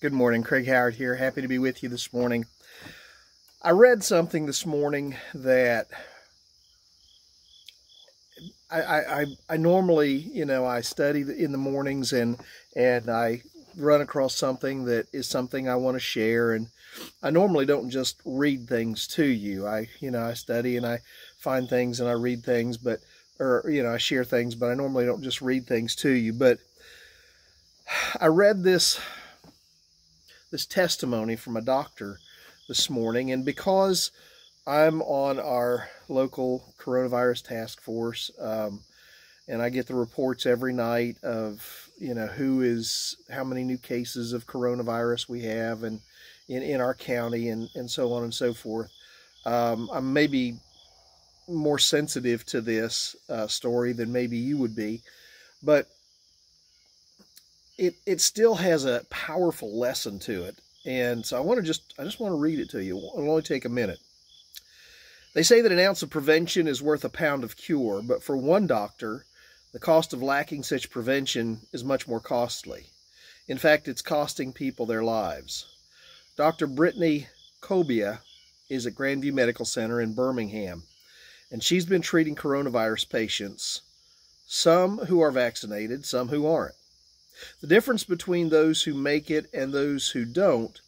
Good morning, Craig Howard here. Happy to be with you this morning. I read something this morning that I normally, I study in the mornings and I run across something that is something I want to share. And I normally don't just read things to you. I study and I find things and I read things, I share things, but I normally don't just read things to you. But I read this testimony from a doctor this morning, and because I'm on our local coronavirus task force, and I get the reports every night of how many new cases of coronavirus we have and in our county and so on and so forth. I'm maybe more sensitive to this story than maybe you would be, but it still has a powerful lesson to it. And so I just want to read it to you. It'll only take a minute. They say that an ounce of prevention is worth a pound of cure, but for one doctor, the cost of lacking such prevention is much more costly. In fact, it's costing people their lives. Dr. Brittany Kobia is at Grandview Medical Center in Birmingham, and she's been treating coronavirus patients, some who are vaccinated, some who aren't. The difference between those who make it and those who don't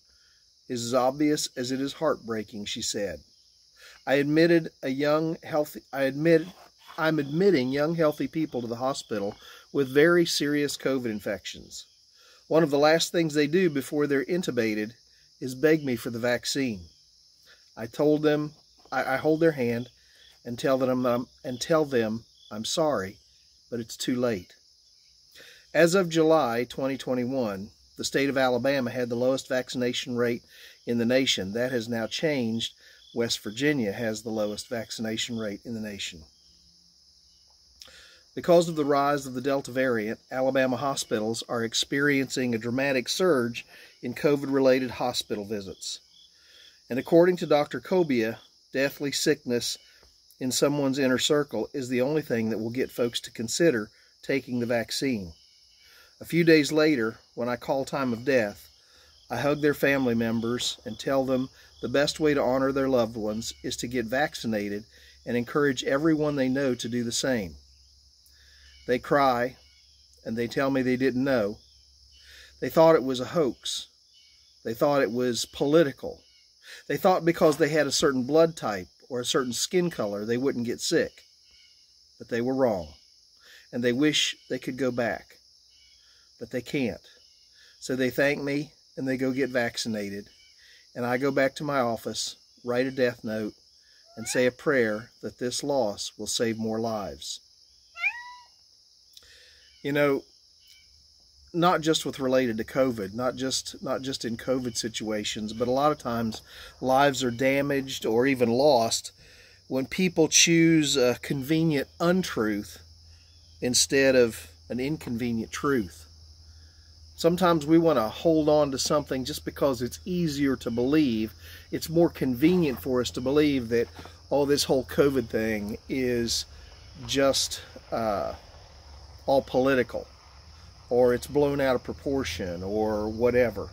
is as obvious as it is heartbreaking, she said. I'm admitting young, healthy people to the hospital with very serious COVID infections. One of the last things they do before they're intubated is beg me for the vaccine. I told them, I hold their hand and tell them I'm sorry, but it's too late. As of July 2021, the state of Alabama had the lowest vaccination rate in the nation. That has now changed. West Virginia has the lowest vaccination rate in the nation. Because of the rise of the Delta variant, Alabama hospitals are experiencing a dramatic surge in COVID-related hospital visits. And according to Dr. Kobia, deathly sickness in someone's inner circle is the only thing that will get folks to consider taking the vaccine. A few days later, when I call time of death, I hug their family members and tell them the best way to honor their loved ones is to get vaccinated and encourage everyone they know to do the same. They cry, and they tell me they didn't know. They thought it was a hoax. They thought it was political. They thought because they had a certain blood type or a certain skin color, they wouldn't get sick. But they were wrong, and they wish they could go back. But they can't. So they thank me and they go get vaccinated. And I go back to my office, write a death note, and say a prayer that this loss will save more lives. Not just with related to COVID, not just in COVID situations, but a lot of times lives are damaged or even lost when people choose a convenient untruth instead of an inconvenient truth. Sometimes we want to hold on to something just because it's easier to believe. It's more convenient for us to believe that, this whole COVID thing is just all political, or it's blown out of proportion, or whatever.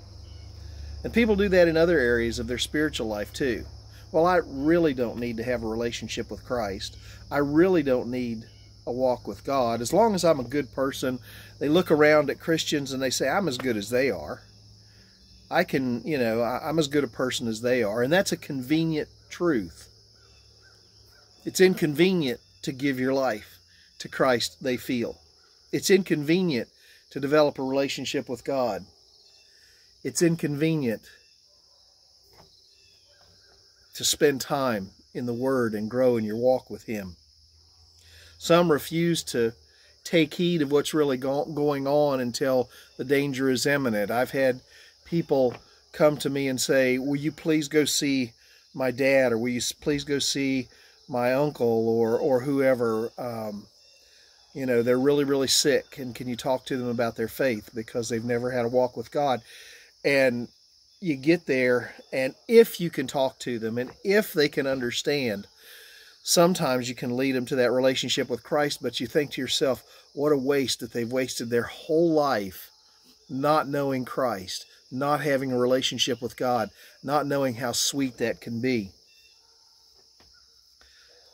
And people do that in other areas of their spiritual life too. Well, I really don't need to have a relationship with Christ. I really don't need a walk with God. As long as I'm a good person, they look around at Christians and they say, I'm as good as they are. I'm as good a person as they are. And that's a convenient truth. It's inconvenient to give your life to Christ, they feel. It's inconvenient to develop a relationship with God. It's inconvenient to spend time in the Word and grow in your walk with Him. Some refuse to take heed of what's really going on until the danger is imminent. I've had people come to me and say, will you please go see my dad, or will you please go see my uncle, or whoever, they're really, really sick, and can you talk to them about their faith because they've never had a walk with God? And you get there, and if you can talk to them, and if they can understand, sometimes you can lead them to that relationship with Christ, but you think to yourself, what a waste that they've wasted their whole life not knowing Christ, not having a relationship with God, not knowing how sweet that can be.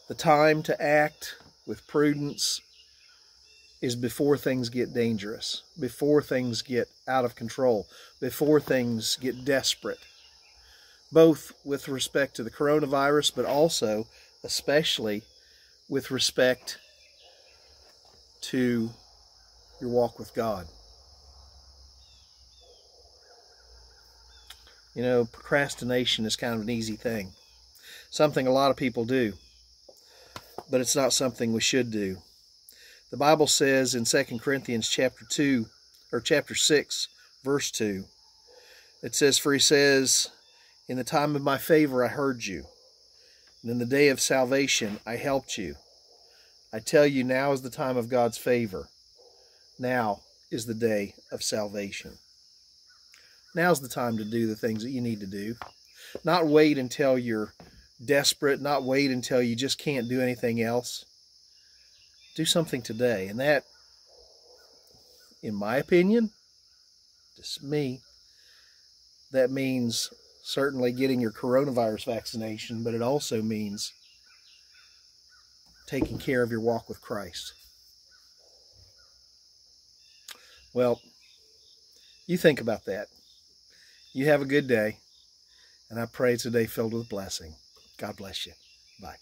The time to act with prudence is before things get dangerous, before things get out of control, before things get desperate, both with respect to the coronavirus, but also, especially, with respect to your walk with God. You know, procrastination is kind of an easy thing, something a lot of people do, but it's not something we should do. The Bible says in 2 Corinthians chapter 6, verse 2, it says, "For he says, in the time of my favor I heard you, and in the day of salvation I helped you. I tell you, now is the time of God's favor. Now is the day of salvation." Now's the time to do the things that you need to do. Not wait until you're desperate, not wait until you just can't do anything else. Do something today. And that, in my opinion, just me, that means certainly getting your coronavirus vaccination, but it also means taking care of your walk with Christ. Well, you think about that. You have a good day, and I pray it's a day filled with blessing. God bless you. Bye.